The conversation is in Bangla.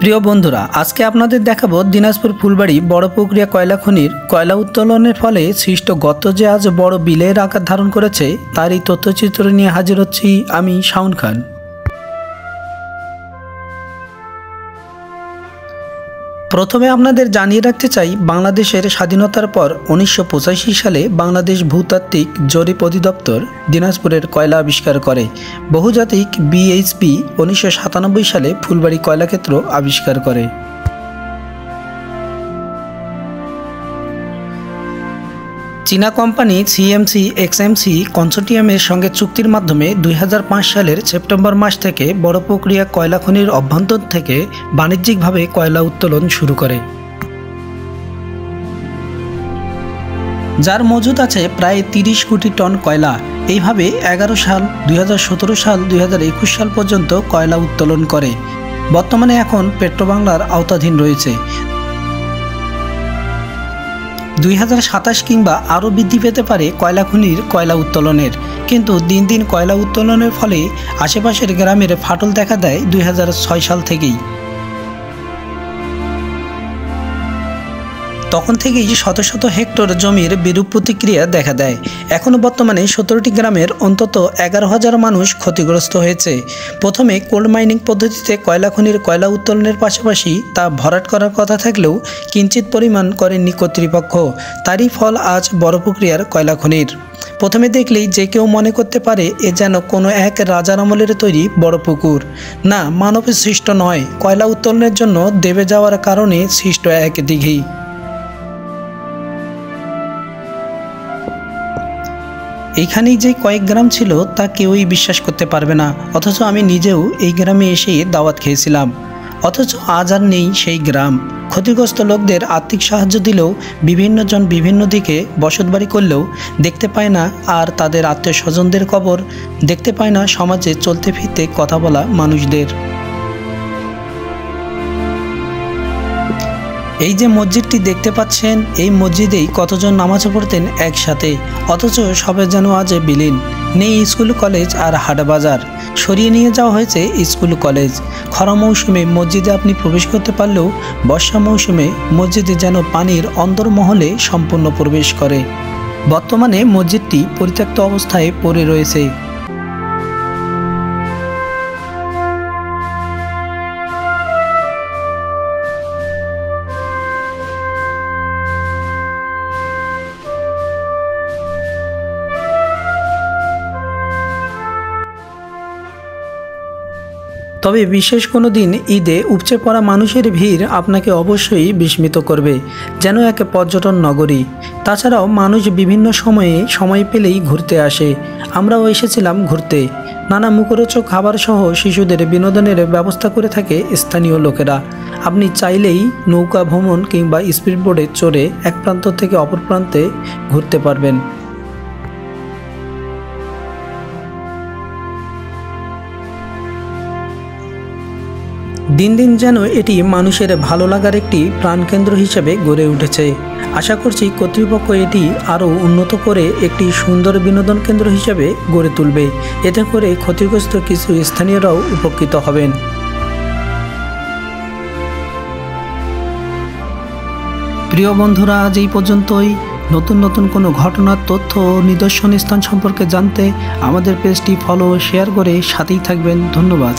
প্রিয় বন্ধুরা, আজকে আপনাদের দেখাবো দিনাজপুর ফুলবাড়ি বড় পুকুরিয়া কয়লা খনির কয়লা উত্তোলনের ফলে সৃষ্ট গর্ত যে আজ বড় বিলের আকার ধারণ করেছে তারই তথ্যচিত্র নিয়ে হাজির হচ্ছি আমি শাওন খান। প্রথমে আপনাদের জানিয়ে রাখতে চাই, বাংলাদেশের স্বাধীনতার পর 1985 সালে বাংলাদেশ ভূতাত্ত্বিক জরিপ অধিদপ্তর দিনাজপুরের কয়লা আবিষ্কার করে। বহুজাতিক BHP 1997 সালে ফুলবাড়ি কয়লাক্ষেত্র আবিষ্কার করে। চীনা কোম্পানি CMC-XMC কনসোর্টিয়ামের সঙ্গে চুক্তির মাধ্যমে 2005 সালের সেপ্টেম্বর মাস থেকে বড় পুকুরিয়া কয়লা খনির অভ্যন্তর থেকে বাণিজ্যিকভাবে কয়লা উত্তোলন শুরু করে, যার মজুদ আছে প্রায় 30 কোটি টন কয়লা। এইভাবে 11 সাল, 2017 সাল, 2021 সাল পর্যন্ত কয়লা উত্তোলন করে। বর্তমানে এখন পেট্রোবাংলার আওতাধীন রয়েছে। 2027 কিংবা আরও বৃদ্ধি পেতে পারে কয়লা খনির কয়লা উত্তোলনের, কিন্তু দিন দিন কয়লা উত্তোলনের ফলে আশেপাশের গ্রামের ফাটল দেখা দেয় 2006 সাল থেকেই। তখন থেকেই শত শত হেক্টর জমির বিরূপ প্রতিক্রিয়া দেখা দেয়। এখনও বর্তমানে 17টি গ্রামের অন্তত 11,000 মানুষ ক্ষতিগ্রস্ত হয়েছে। প্রথমে কোল্ড মাইনিং পদ্ধতিতে কয়লা খনির কয়লা উত্তোলনের পাশাপাশি তা ভরাট করার কথা থাকলেও কিঞ্চিত পরিমাণ করেননি কর্তৃপক্ষ। তারই ফল আজ বড় পুকুরিয়ার কয়লা খনির। প্রথমে দেখলেই যে কেউ মনে করতে পারে এ যেন কোনো এক রাজার আমলের তৈরি বড় পুকুর। না, মানব সৃষ্ট নয়, কয়লা উত্তোলনের জন্য দেবে যাওয়ার কারণে সৃষ্ট এক দিঘি। এইখানেই যে কয়েক গ্রাম ছিল তা কেউই বিশ্বাস করতে পারবে না, অথচ আমি নিজেও এই গ্রামে এসে দাওয়াত খেয়েছিলাম। অথচ আজ আর নেই সেই গ্রাম। ক্ষতিগ্রস্ত লোকদের আর্থিক সাহায্য দিলেও বিভিন্ন জন বিভিন্ন দিকে বসতবাড়ি করলেও দেখতে পায় না আর তাদের আত্মীয় স্বজনদের কবর, দেখতে পায় না সমাজে চলতে ফিরতে কথা বলা মানুষদের। এই যে মসজিদটি দেখতে পাচ্ছেন, এই মসজিদেই কতজন নামাজ পড়তেন একসাথে, অথচ সবাই যেন আজ বিলীন। নেই স্কুল কলেজ আর হাট বাজার, সরিয়ে নিয়ে যাওয়া হয়েছে স্কুল কলেজ। খরা মৌসুমে মসজিদে আপনি প্রবেশ করতে পারলেও বর্ষা মৌসুমে মসজিদে যেন পানির অন্দরমহলে সম্পূর্ণ প্রবেশ করে। বর্তমানে মসজিদটি পরিত্যক্ত অবস্থায় পড়ে রয়েছে। তবে বিশেষ কোনো দিন ঈদে উপচে পড়া মানুষের ভিড় আপনাকে অবশ্যই বিস্মিত করবে, যেন এক পর্যটন নগরী। তাছাড়াও মানুষ বিভিন্ন সময়ে সময় পেলেই ঘুরতে আসে। আমরাও এসেছিলাম ঘুরতে। নানা মুখরোচক খাবার সহ শিশুদের বিনোদনের ব্যবস্থা করে থাকে স্থানীয় লোকেরা। আপনি চাইলেই নৌকা ভ্রমণ কিংবা স্পিডবোটে চড়ে এক প্রান্ত থেকে অপর প্রান্তে ঘুরতে পারবেন। দিন দিন যেন এটি মানুষের ভালো লাগার একটি প্রাণকেন্দ্র হিসেবে গড়ে উঠেছে। আশা করছি কর্তৃপক্ষ এটি আরও উন্নত করে একটি সুন্দর বিনোদন কেন্দ্র হিসেবে গড়ে তুলবে। এতে করে ক্ষতিগ্রস্ত কিছু স্থানীয়রাও উপকৃত হবেন। প্রিয় বন্ধুরা, আজ এই পর্যন্তই। নতুন নতুন কোনো ঘটনার তথ্য ও নিদর্শন স্থান সম্পর্কে জানতে আমাদের পেজটি ফলো ও শেয়ার করে সাথেই থাকবেন। ধন্যবাদ।